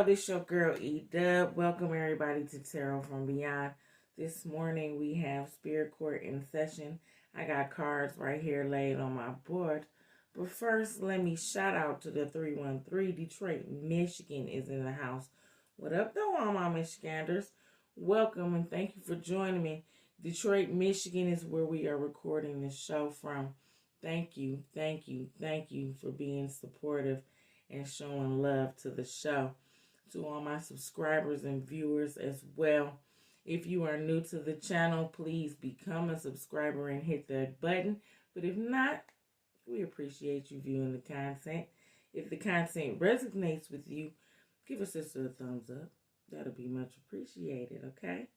this your girl Dubb. Welcome everybody to Tarot from Beyond. This morning we have Spirit Court in session. I got cards right here laid on my board. But first, let me shout out to the 313. Detroit, Michigan is in the house. What up though, all my Michiganders? Welcome and thank you for joining me. Detroit, Michigan is where we are recording this show from. Thank you for being supportive and showing love to the show. To all my subscribers and viewers as well. If you are new to the channel, please become a subscriber and hit that button. But if not, we appreciate you viewing the content. If the content resonates with you, give us a thumbs up. That'll be much appreciated, okay?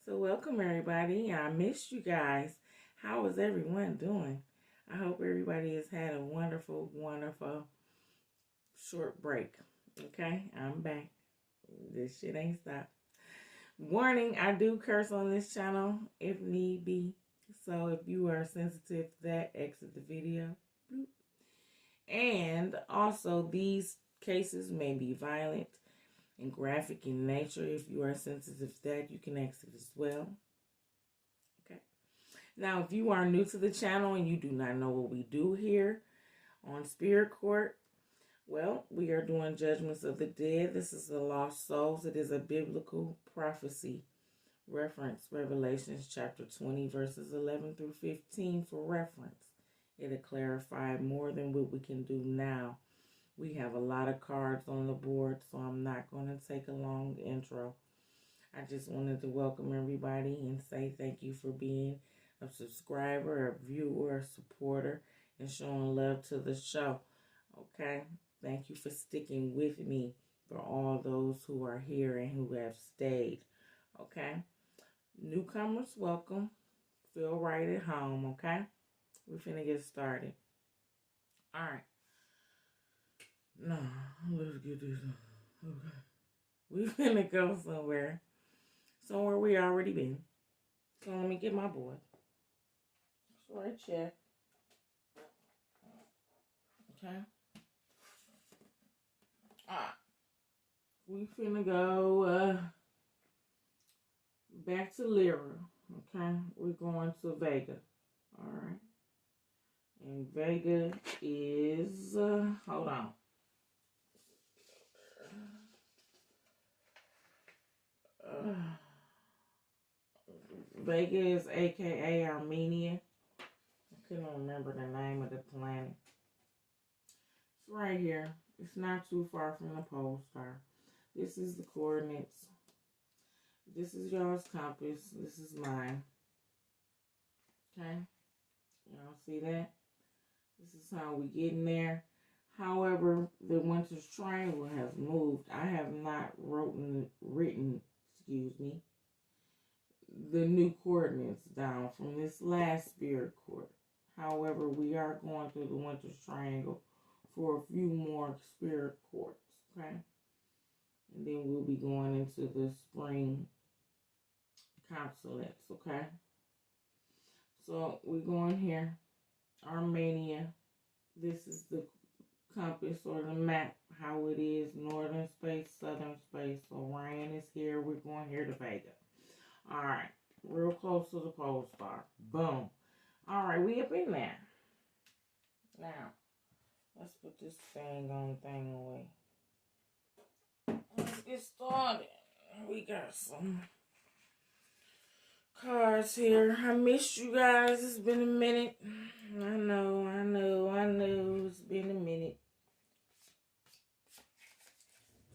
So welcome everybody. I missed you guys. How is everyone doing? I hope everybody has had a wonderful short break. Okay, I'm back. This shit ain't stopped. Warning, I do curse on this channel if need be. So if you are sensitive to that, exit the video. Bloop. And also, these cases may be violent and graphic in nature. If you are sensitive to that, you can exit as well. Okay. Now, if you are new to the channel and you do not know what we do here on Spirit Court, well, we are doing Judgments of the Dead. This is the Lost Souls. It is a biblical prophecy. Reference Revelations chapter 20, verses 11 through 15 for reference. It'll clarify more than what we can do now. We have a lot of cards on the board, so I'm not going to take a long intro. I just wanted to welcome everybody and say thank you for being a subscriber, a viewer, a supporter, and showing love to the show. Okay? Thank you for sticking with me, for all those who are here and who have stayed. Okay? Newcomers, welcome. Feel right at home, okay? We're finna get started. Alright. No, let's get this. Okay. We finna go somewhere. Somewhere we already been. So let me get my board. It's right here. Okay? We finna go back to Lyra, okay? We're going to Vega, all right? And Vega is, hold on. Vega is a.k.a. Armenia. I couldn't remember the name of the planet. It's right here. It's not too far from the pole star. This is the coordinates. This is y'all's compass. This is mine. Okay? Y'all see that? This is how we get in there. However, the Winter's Triangle has moved. I have not written, the new coordinates down from this last Spirit Court. However, we are going through the Winter's Triangle for a few more Spirit Courts, okay? And then we'll be going into the spring consulates, okay? So we're going here. Armenia. This is the compass or the map, how it is. Northern space, southern space. Orion is here. We're going here to Vega. Alright. Real close to the pole star. Boom. Alright, we up in there. Now, let's put this thing away. Let's get started. We got some cards here. I missed you guys. It's been a minute. I know. It's been a minute.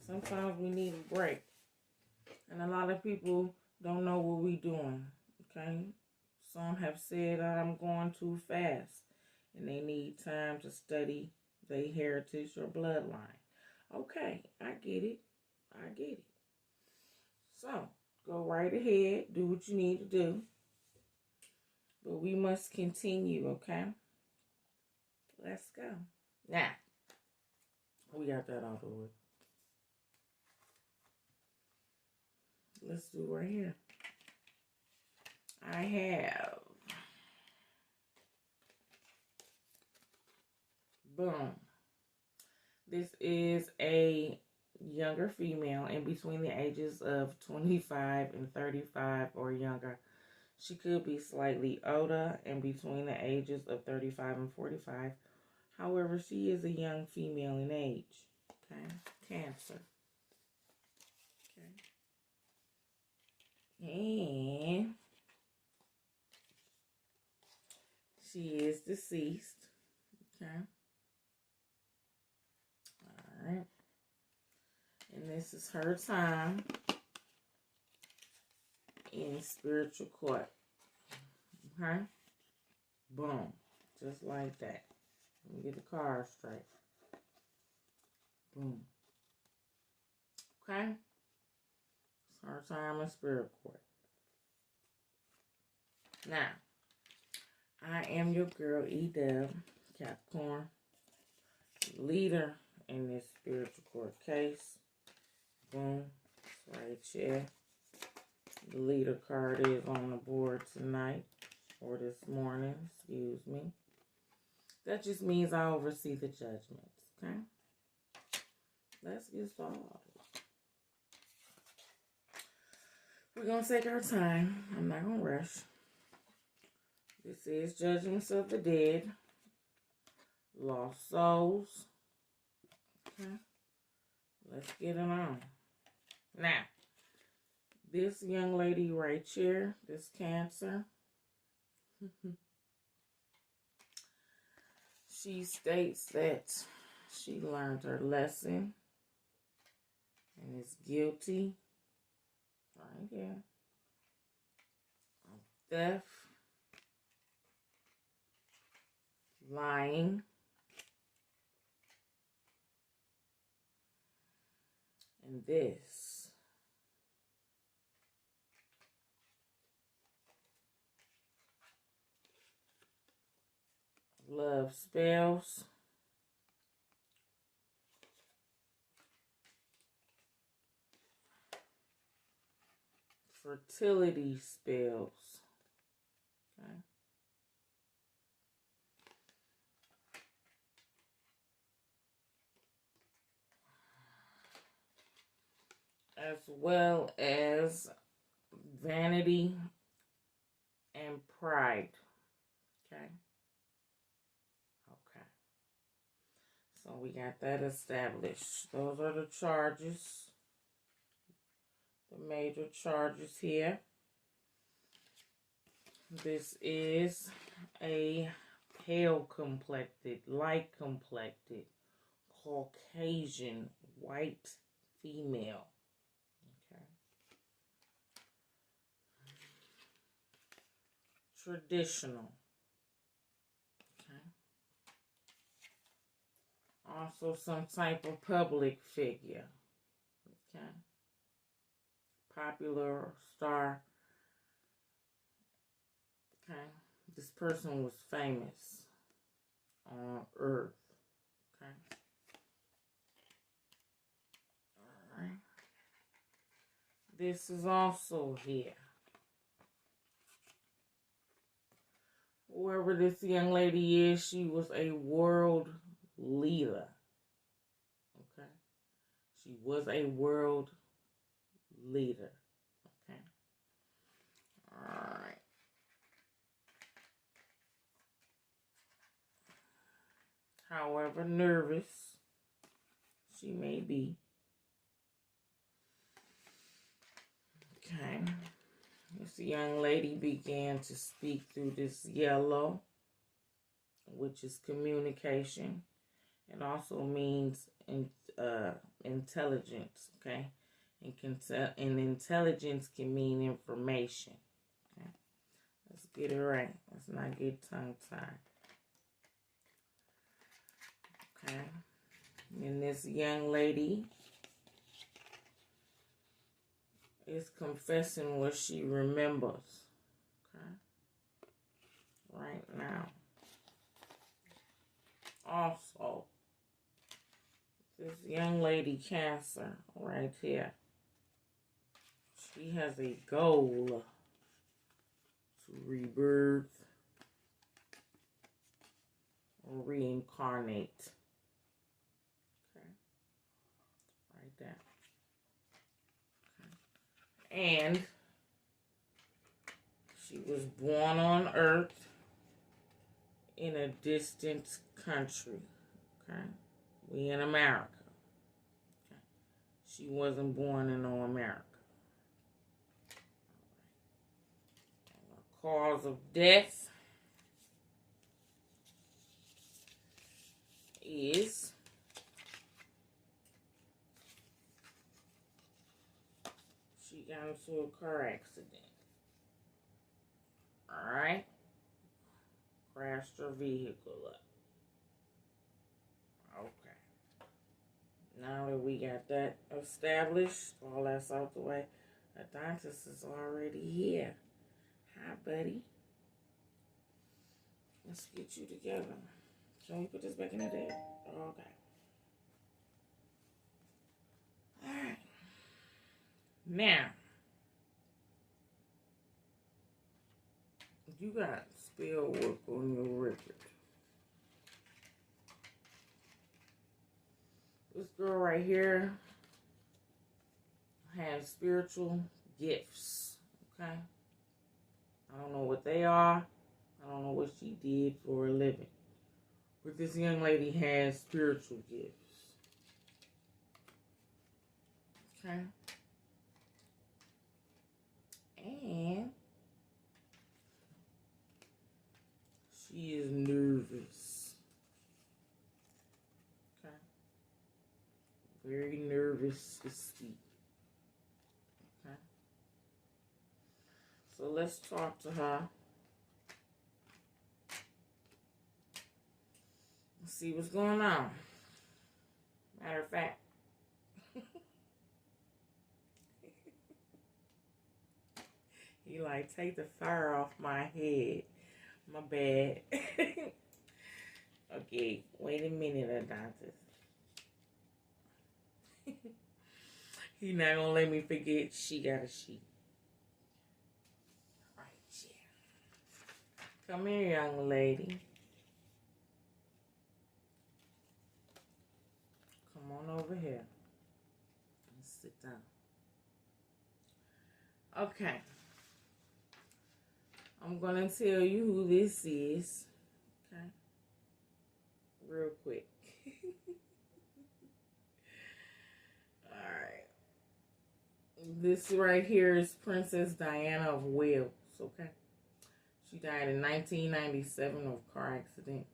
Sometimes we need a break. And a lot of people don't know what we're doing. Okay? Some have said I'm going too fast. And they need time to study their heritage or bloodline. Okay, I get it. So, go right ahead. Do what you need to do. But we must continue, okay? Let's go. Now, we got that out of the way. Let's do right here. I have. Boom. This is a younger female in between the ages of 25 and 35 or younger. She could be slightly older and between the ages of 35 and 45. However, she is a young female in age. Okay, Cancer. Okay. And she is deceased. Okay. All right. And this is her time in spiritual court. Okay. Boom. Just like that. Let me get the card straight. Boom. Okay. It's her time in spirit court. Now, I am your girl, Dubb, Capricorn, leader in this spiritual court case. Boom. It's right here. The leader card is on the board tonight, or this morning, excuse me. That just means I oversee the judgments, okay? Let's get started. We're going to take our time. I'm not going to rush. This is Judgments of the Dead, Lost Souls. Okay, let's get it on. Now, this young lady right here, this Cancer, she states that she learned her lesson and is guilty, right here, of theft, lying, and this. Love spells, fertility spells, okay, as well as vanity and pride, okay. So we got that established. Those are the charges. The major charges here. This is a pale complected, light complected, Caucasian, white female. Okay. Traditional. Also some type of public figure. Okay. Popular star. Okay. This person was famous on Earth. Okay. Alright. This is also here. Whoever this young lady is, she was a world leader. Okay. She was a world leader. Okay. Alright. However nervous she may be. Okay. This young lady began to speak through this yellow, which is communication. It also means intelligence, okay? And intelligence can mean information. Okay? Let's get it right. Let's not get tongue-tied. Okay? And this young lady is confessing what she remembers. Okay? Right now. Also, this young lady Cancer right here, she has a goal to rebirth or reincarnate. Okay, right that. Okay. And she was born on Earth in a distant country. Okay. We in America. Okay. She wasn't born in America. Cause of death is she got into a car accident. Alright? Crashed her vehicle up. Okay. Now that we got that established, all that's out the way, Adonis is already here. Hi, buddy. Let's get you together. Can we put this back in the deck? Okay. Alright. Now, you got spell work on your record. This girl right here has spiritual gifts. Okay? I don't know what they are. I don't know what she did for a living. But this young lady has spiritual gifts. Okay? And she is nervous. Okay? Very nervous to speak. Okay? So let's talk to her. Let's see what's going on. Matter of fact, he like, take the fire off my head. My bad. Okay, wait a minute, Adonis. He not gonna let me forget she got a sheet. Right, yeah. Come here, young lady. Come on over here. Let's sit down. Okay. I'm going to tell you who this is. Okay. Real quick. Alright. This right here is Princess Diana of Wales. Okay. She died in 1997 of a car accident.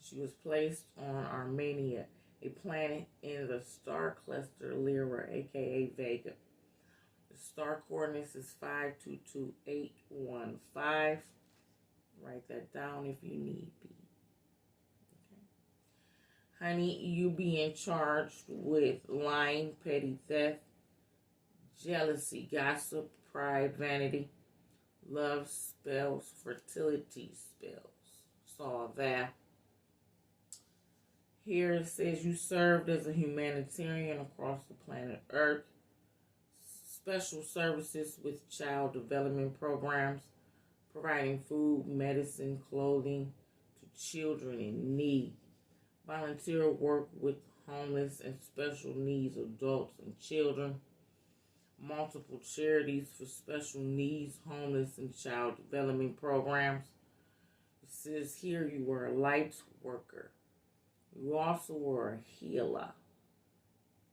She was placed on Armenia, a planet in the star cluster Lyra, aka Vega. The star coordinates is 522815. Write that down if you need be. Okay. Honey, you being charged with lying, petty theft, jealousy, gossip, pride, vanity, love spells, fertility spells. Saw that. Here it says you served as a humanitarian across the planet Earth. Special services with child development programs, providing food, medicine, clothing to children in need. Volunteer work with homeless and special needs adults and children. Multiple charities for special needs, homeless, and child development programs. It says here you were a light worker. You also were a healer.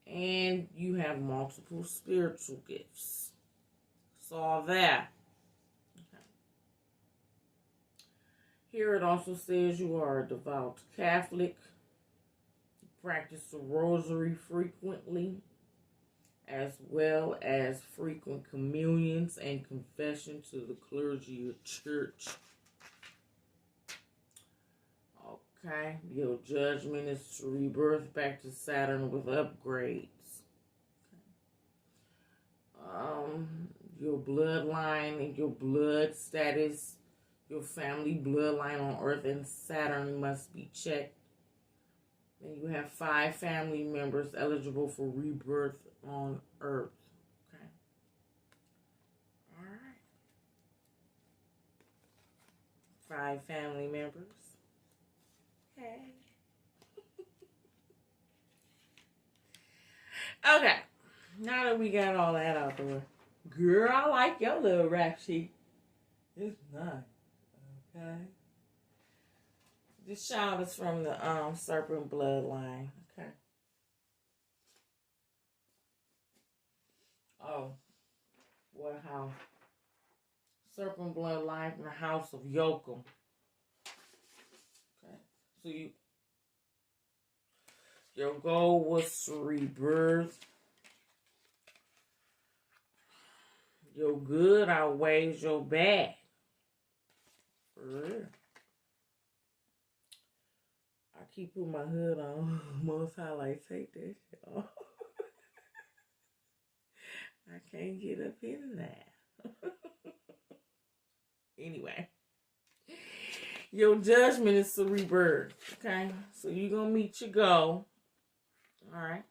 And you have multiple spiritual gifts. Saw that. Okay. Here it also says you are a devout Catholic. You practice the rosary frequently, as well as frequent communions and confession to the clergy or church. Okay, your judgment is to rebirth back to Saturn with upgrades. Okay. Your bloodline and your blood status, your family bloodline on Earth and Saturn must be checked. And you have 5 family members eligible for rebirth on Earth. Okay. All right. 5 family members. Hey. Okay. Now that we got all that out the way. Girl, I like your little rap sheet. It's nice. Okay. This child is from the serpent bloodline. Okay. Oh. What house? Serpent bloodline from the house of Yolcome. Okay. So your goal was to rebirth. Your good outweighs your bad. For real. I keep putting my hood on. Most I like take that shit off. I can't get up in that. Anyway. Your judgment is to rebirth. Okay? So you're going to meet your goal. Alright?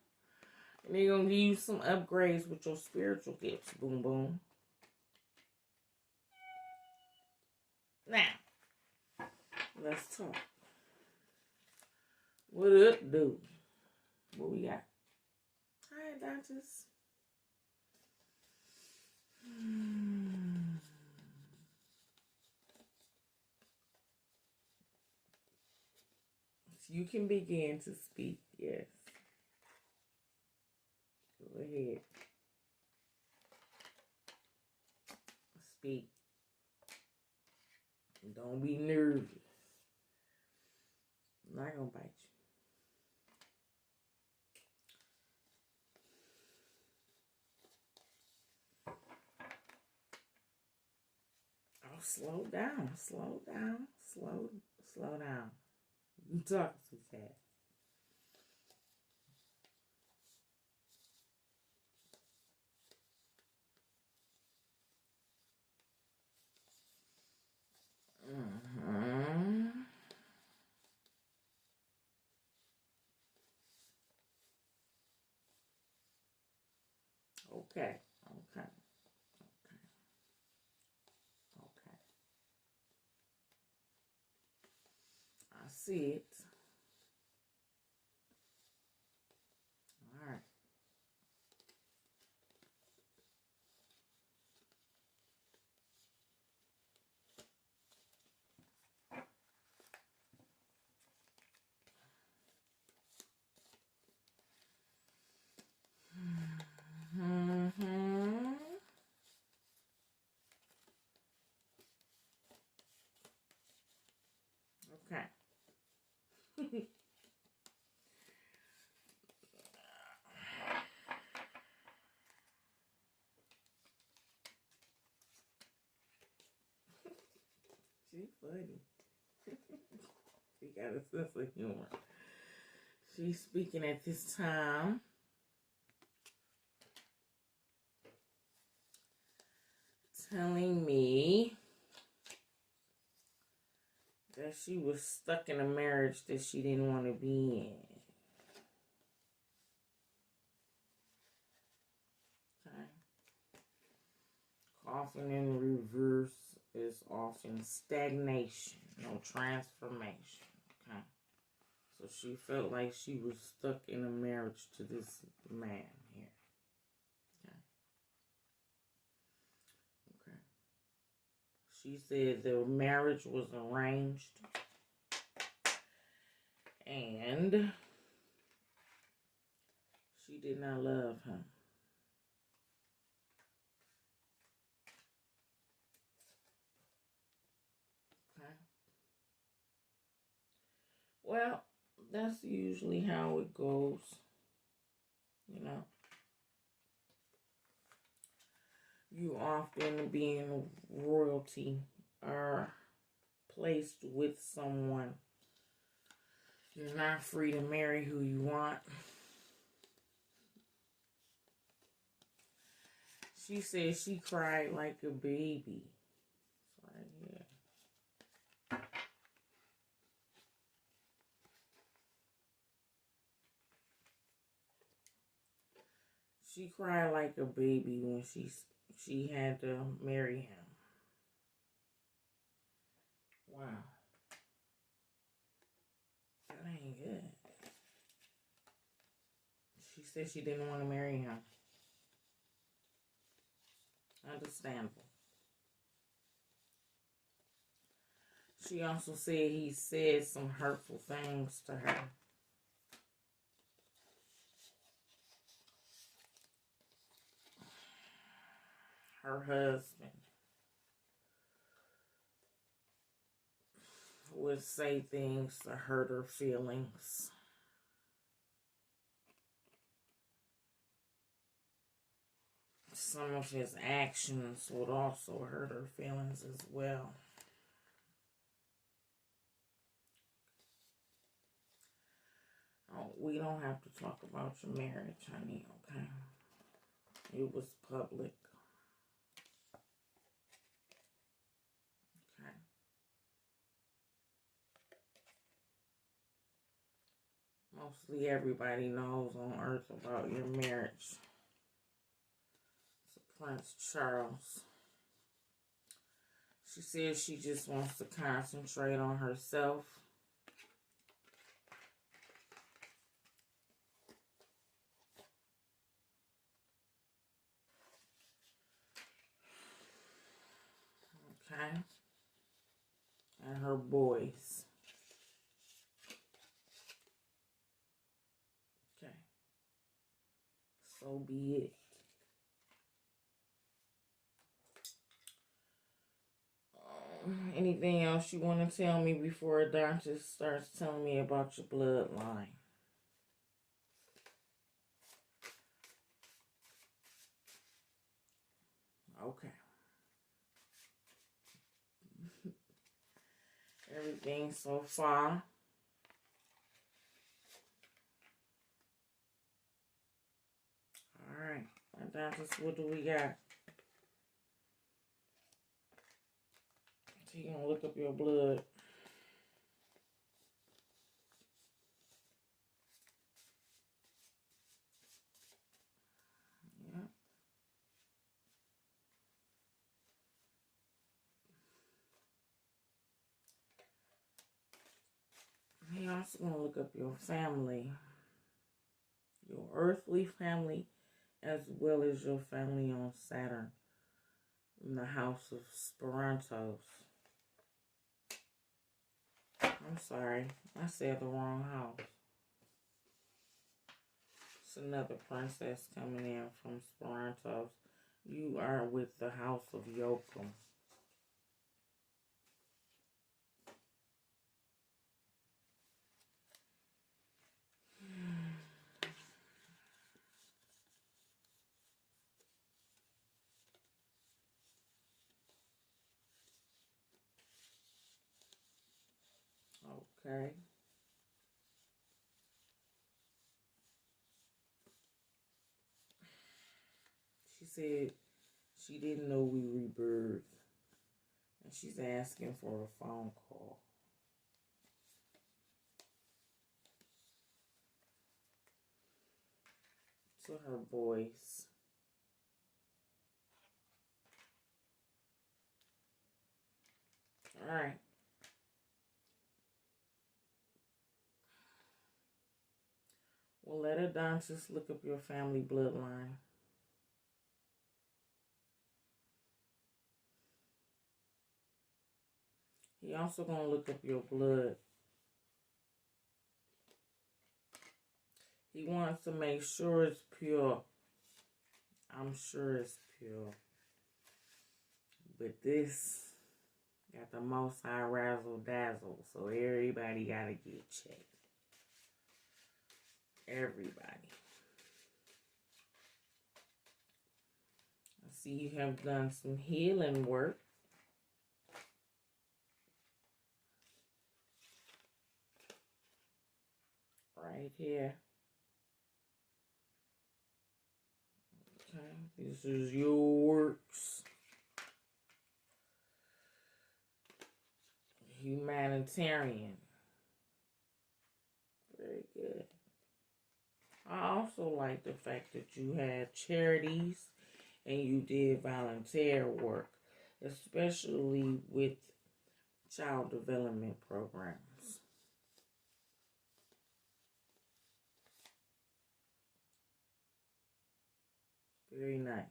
And they're going to give you some upgrades with your spiritual gifts. Boom, boom. Now, let's talk. What up, dude? What we got? Hi, doctors. You can begin to speak, yes. Go ahead. Speak. Don't be nervous. I'm not gonna bite you. Oh, slow down. Slow down. Slow down. You talk too fast. Mm-hmm. Okay. Okay. I see it. All right. Mm-hmm. Okay. She funny. She got a sense of humor. She's speaking at this time. Telling me that she was stuck in a marriage that she didn't want to be in. Okay. Often in reverse is often stagnation, no transformation. Okay. So she felt like she was stuck in a marriage to this man here. Okay. Okay. She said the marriage was arranged and she did not love him. Okay. Well, that's usually how it goes. You know. You often being royalty are placed with someone. You're not free to marry who you want. She said she cried like a baby. Right here. She cried like a baby when she had to marry him. Wow. That ain't good. She said she didn't want to marry him. Understandable. She also said he said some hurtful things to her. Her husband would say things to hurt her feelings. Some of his actions would also hurt her feelings as well. Oh, we don't have to talk about your marriage, honey, okay? It was public. Okay. Mostly everybody knows on earth about your marriage. To Prince Charles. She says she just wants to concentrate on herself. Okay. And her boys. Okay. So be it. Anything else you want to tell me before a doctor starts telling me about your bloodline? Okay. Everything so far. Alright. Doctors, what do we got? So you're going to look up your blood. Yeah. You're also going to look up your family. Your earthly family, as well as your family on Saturn. In the house of Sperantos. I'm sorry, I said the wrong house. It's another princess coming in from Sperantos. You are with the house of Yolcome. Okay. She said she didn't know we rebirthed. And she's asking for a phone call. To her boys. Alright. Well, let Adonis look up your family bloodline. He also gonna look up your blood. He wants to make sure it's pure. I'm sure it's pure. But this got the most high razzle dazzle, so everybody gotta get checked. Everybody. I see you have done some healing work. Right here. Okay, this is your works. Humanitarian. Very good. I also like the fact that you had charities and you did volunteer work, especially with child development programs. Very nice.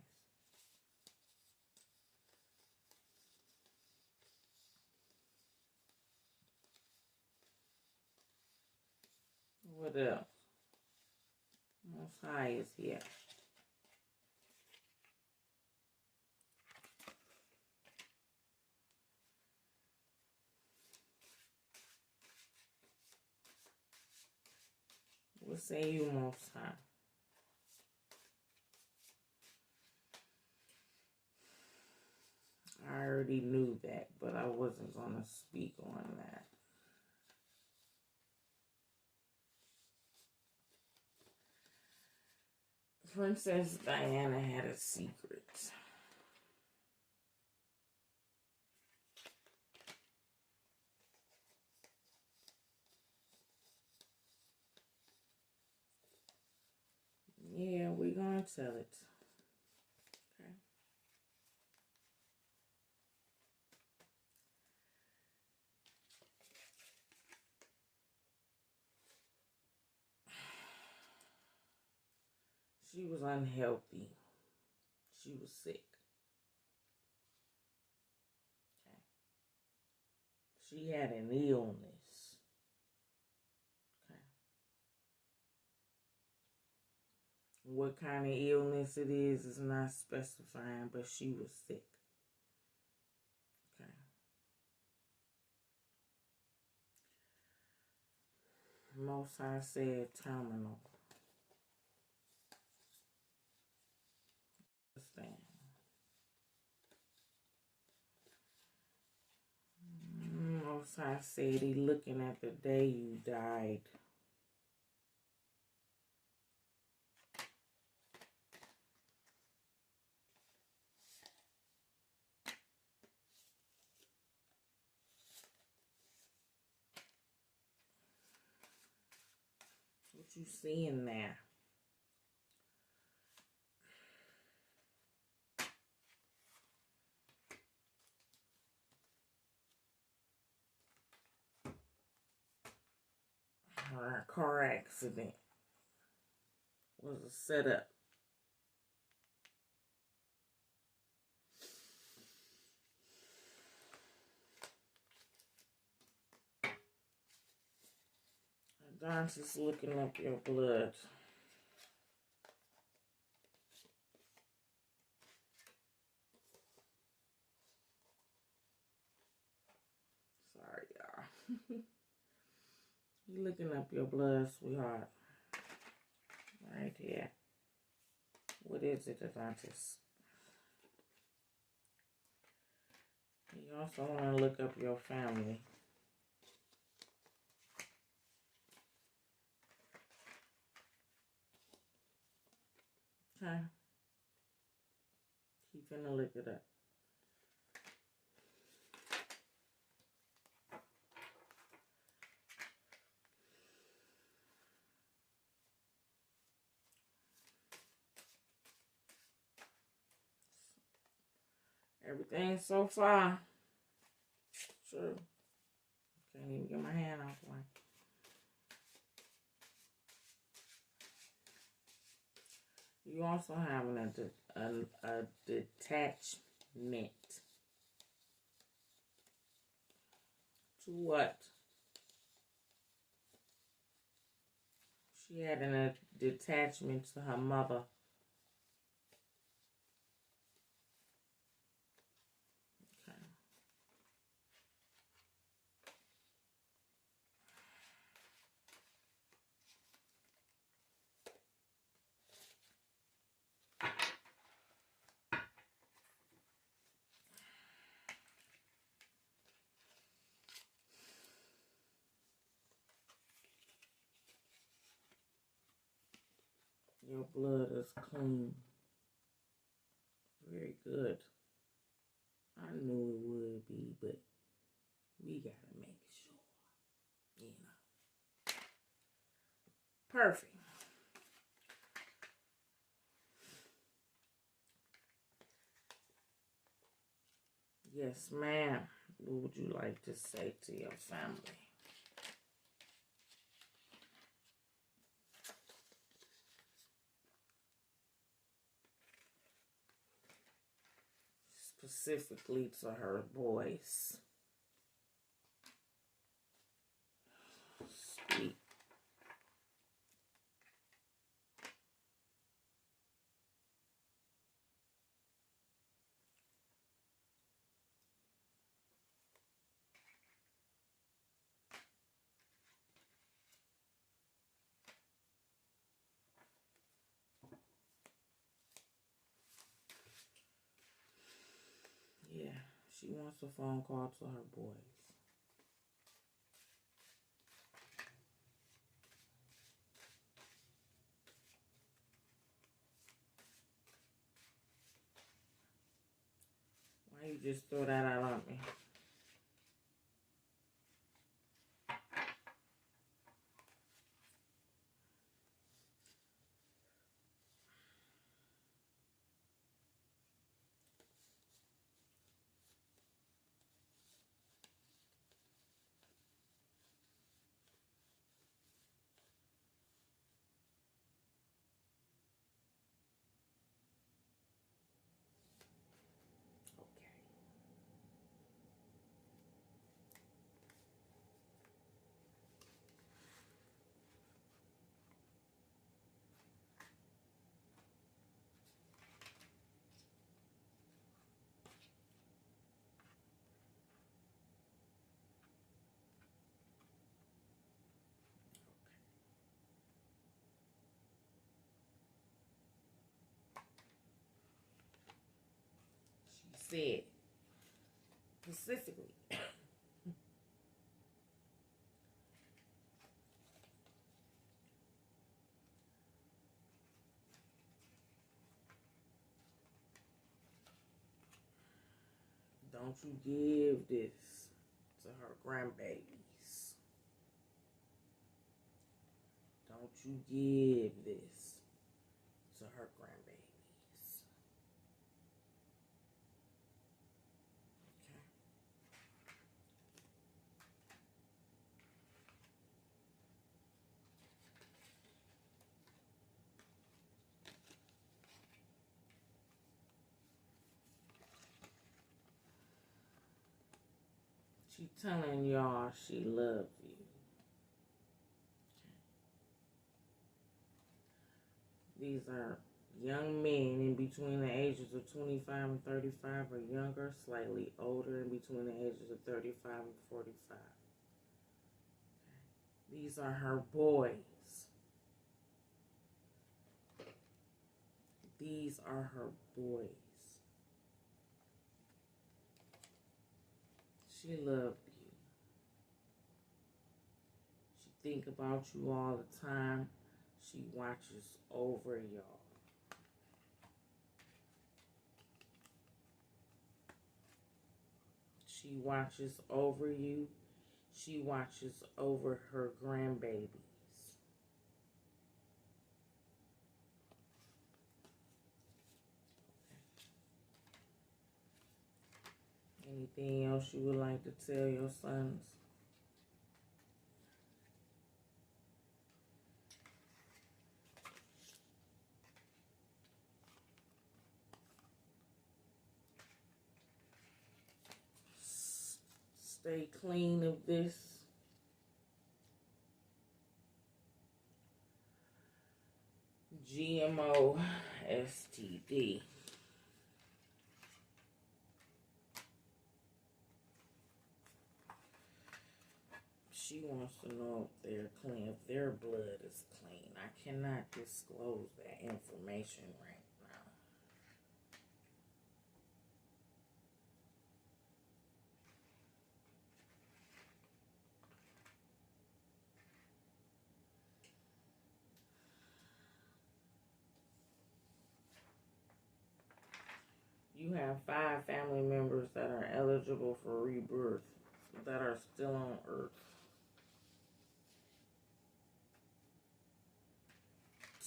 What else? Most High is here. What say you, Most High? I already knew that, but I wasn't going to speak on that. Princess Diana had a secret. Yeah, we're going to tell it. Okay. She was unhealthy. She was sick. Okay. She had an illness. Okay. What kind of illness it is not specifying, but she was sick. Okay. Most High said terminal. Understand. Most High said he looking at the day you died. What you seeing there? A car accident was a setup. Don's just looking up your blood. Sorry, y'all. You looking up your blood, sweetheart. Right here. What is it, Adonis? You also want to look up your family. Okay. Keep finna look it up. Everything so far. True. Can't even get my hand off one. You also having a detachment. To what? She had a detachment to her mother. Okay. Your blood is clean. Very good. I knew it would be, but we gotta make sure. You know. Perfect. Yes, ma'am. What would you like to say to your family? specifically to her boys. Speak. Yeah, she wants a phone call to her boys. Why you just throw that out on me? Said specifically, don't you give this to her grandbabies. Don't you give this to her grandbabies. Okay. She telling y'all she loves you. These are young men in between the ages of 25 and 35 or younger, slightly older in between the ages of 35 and 45. These are her boys. These are her boys. She loved you. She think about you all the time. She watches over y'all. She watches over you. She watches over her grandbabies. Anything else you would like to tell your sons? Stay clean of this. GMO STD. She wants to know if they're clean, if their blood is clean. I cannot disclose that information right now. You have 5 family members that are eligible for rebirth that are still on Earth.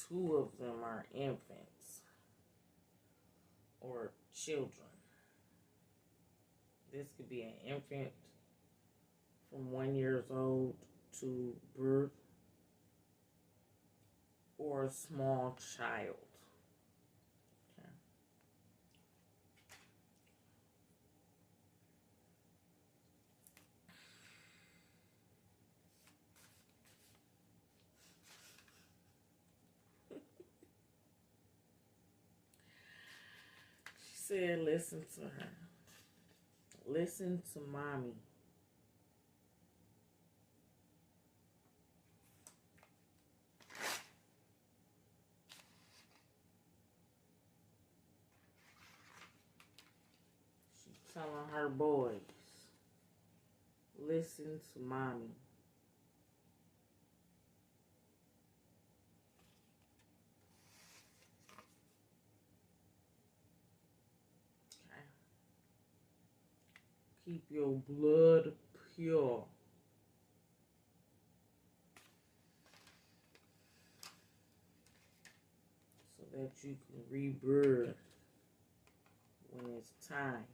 2 of them are infants or children. This could be an infant from 1 year old to birth or a small child. Okay. said listen to her. Listen to mommy. She's telling her boys, listen to mommy. Okay. Keep your blood pure. So that you can rebirth when it's time.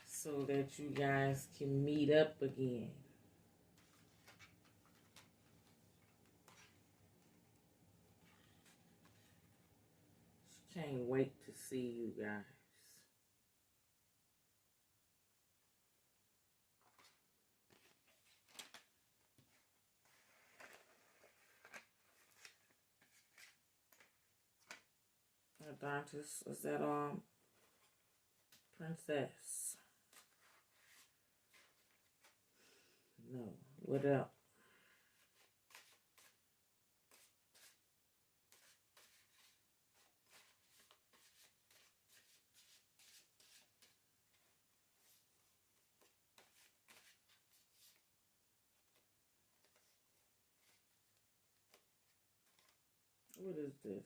So that you guys can meet up again. She can't wait to see you guys. Adontis, is that princess? No. What else? What is this?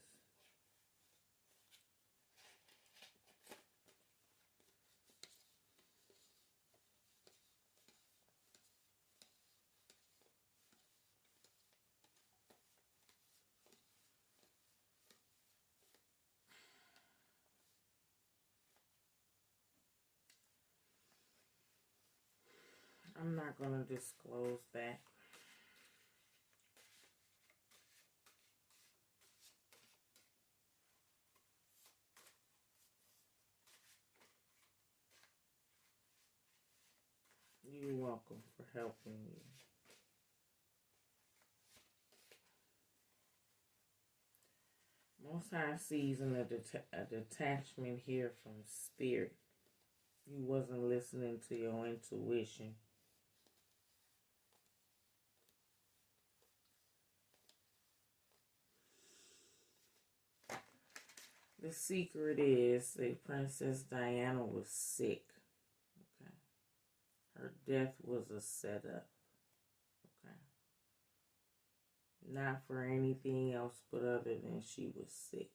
I'm not going to disclose that. You're welcome for helping me. Most High sees in a detachment here from spirit. You wasn't listening to your intuition. The secret is that Princess Diana was sick. Okay. Her death was a setup. Okay. Not for anything else but other than she was sick.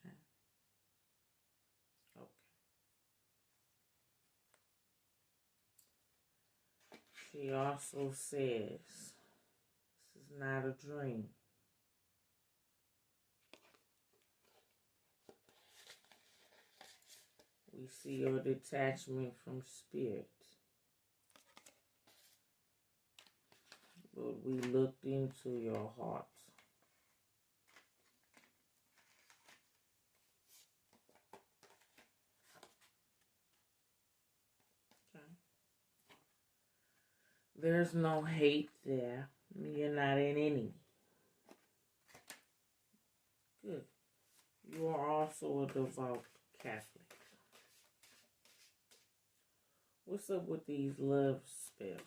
Okay. Okay. She also says, this is not a dream. We see your detachment from spirit. But we looked into your heart. Okay. There's no hate there. You're not an enemy. Good. You are also a devout Catholic. What's up with these love spells?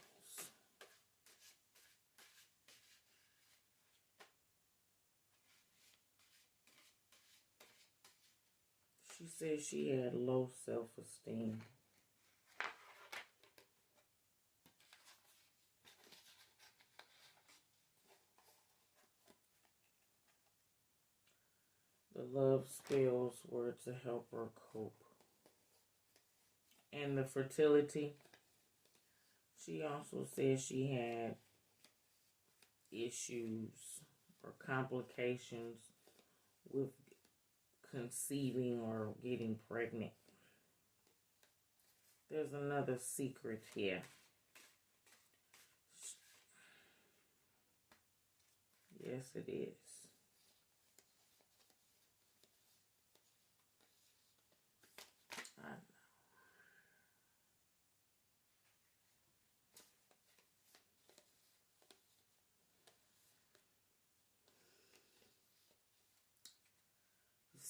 She said she had low self-esteem. The love spells were to help her cope. And the fertility, she also said she had issues or complications with conceiving or getting pregnant. There's another secret here. Yes, it is. I know.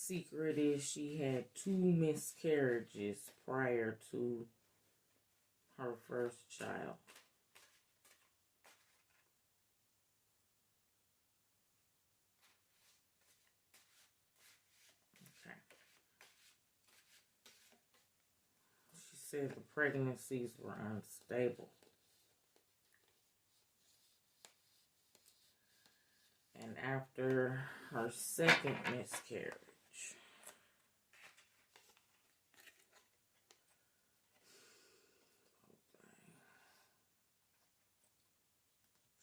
secret is she had 2 miscarriages prior to her first child. Okay. She said the pregnancies were unstable. And after her second miscarriage,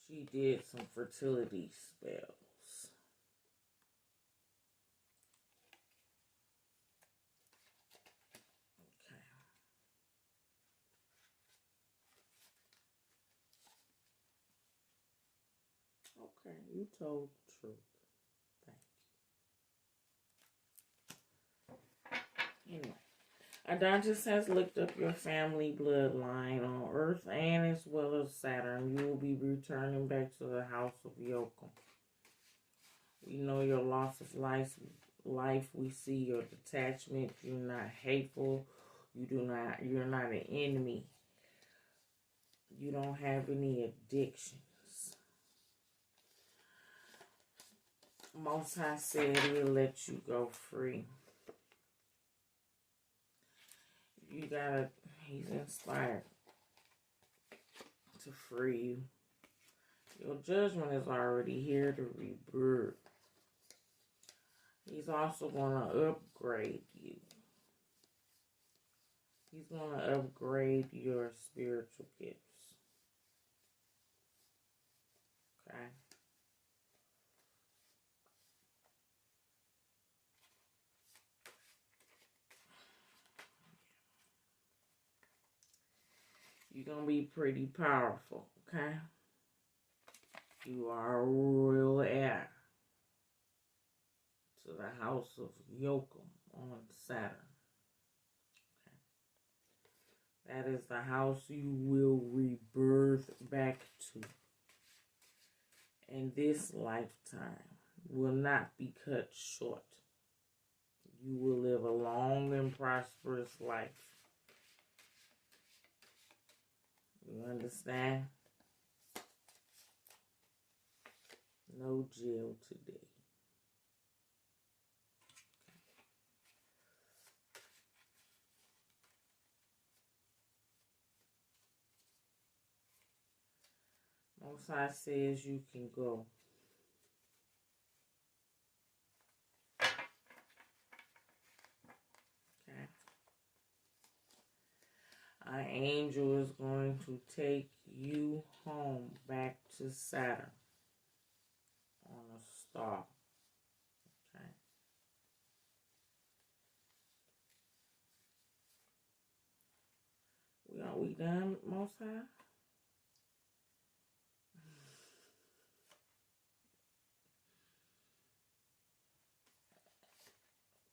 she did some fertility spells. Okay, you told the truth. Thank you. Anyway, Adontis has looked up your family bloodline on Earth and as well as Saturn. You will be returning back to the house of Yolcome. We know your loss of life. We see your detachment. You're not hateful. You're not an enemy. You don't have any addictions. Most High said he'll let you go free. He's inspired to free you. Your judgment is already here to rebirth. He's also going to upgrade you. He's going to upgrade your spiritual gifts. Okay? You're going to be pretty powerful, okay? You are a royal heir to the house of Yolcome on Saturn. Okay? That is the house you will rebirth back to. And this lifetime will not be cut short. You will live a long and prosperous life. You understand? No jail today. Most High says you can go. Okay. An angel is going to take you home back to Saturn on a star. Okay. We done, Most High?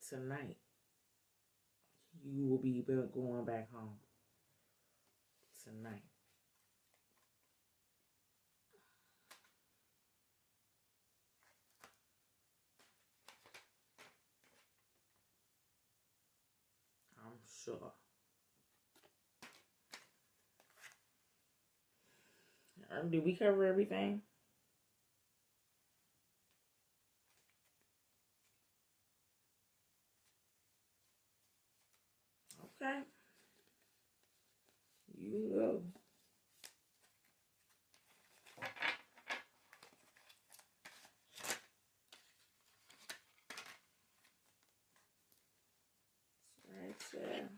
Tonight, you will be going back home. Tonight. I'm sure. Did we cover everything? Okay. You go. Right there.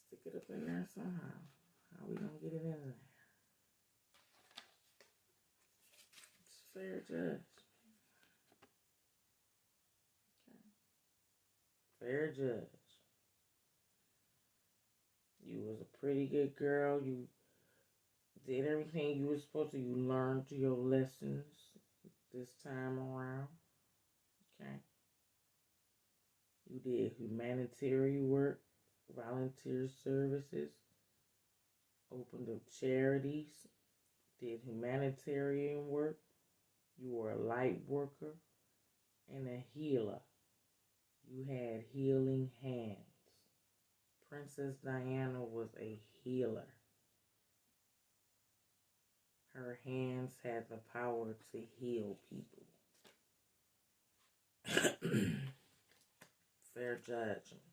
Stick it up in there somehow. How we gonna get it in there? It's fair judge. Okay. Fair judge. You was a pretty good girl. You did everything you were supposed to. You learned your lessons this time around. Okay. You did humanitarian work, volunteer services, opened up charities, did humanitarian work, You were a light worker and a healer. You had healing hands. Princess Diana was a healer. Her hands had the power to heal people. Fair judgment.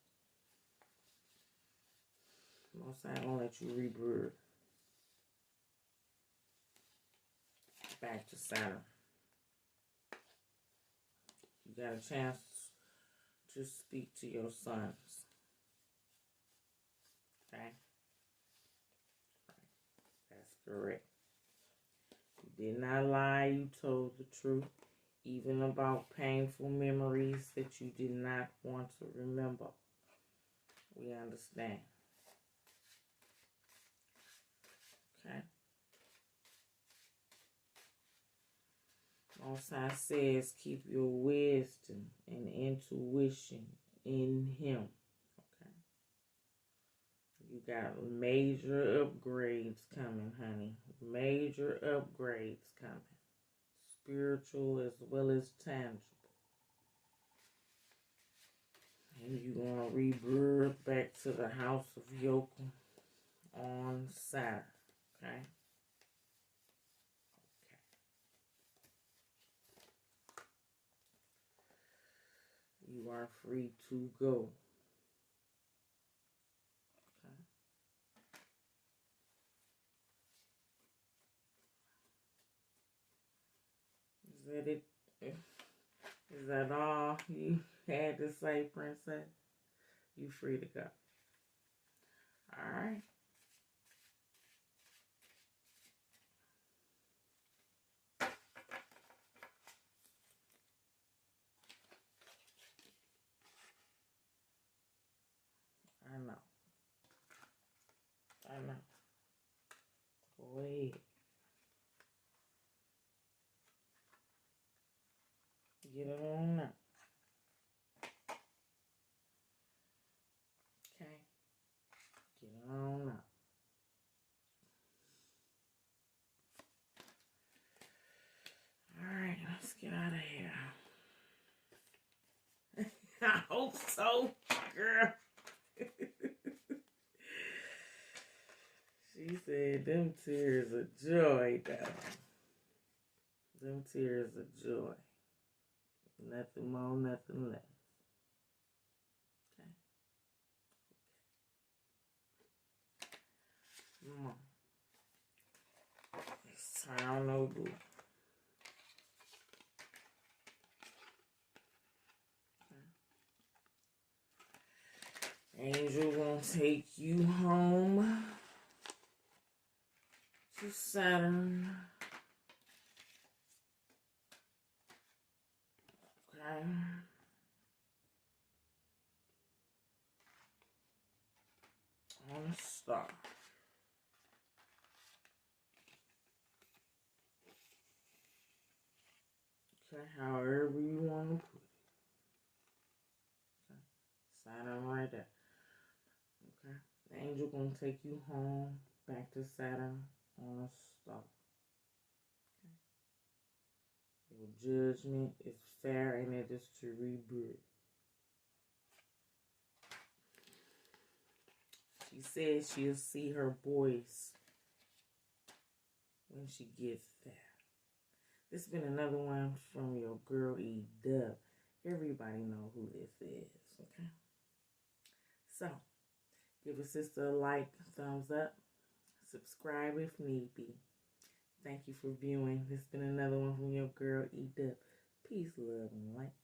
Most I won't let you rebirth. Back to Saturn. You got a chance to speak to your sons. Okay? That's correct. You did not lie, you told the truth. Even about painful memories that you did not want to remember. We understand. Okay? Most High says keep your wisdom and intuition in Him. Okay? You got major upgrades coming, honey. Major upgrades coming. Spiritual as well as tangible. And you're going to rebirth back to the house of Yolcome on Saturn. Okay? You are free to go. Okay. Is that it? Is that all you had to say, Princess? You free to go. All right. I know. Go ahead. Get it on now. Okay. Get it on now. Alright, let's get out of here. I hope so, girl. She said them tears of joy, though. Them tears of joy. Nothing more, nothing less. Okay. Come on. Let's turn on no blue. Angel gonna take you home to Saturn. Okay. On a star. Okay, however you want to put it. Okay. Saturn right there. Okay. The angel gonna take you home back to Saturn on a star. Okay. Your judgment is fair and it is to rebirth. She says she'll see her boys when she gets there. This has been another one from your girl Dubb. Everybody know who this is, okay? So, give a sister a like, thumbs up, subscribe if need be. Thank you for viewing. This has been another one from your girl Dubb. Peace, love, and light.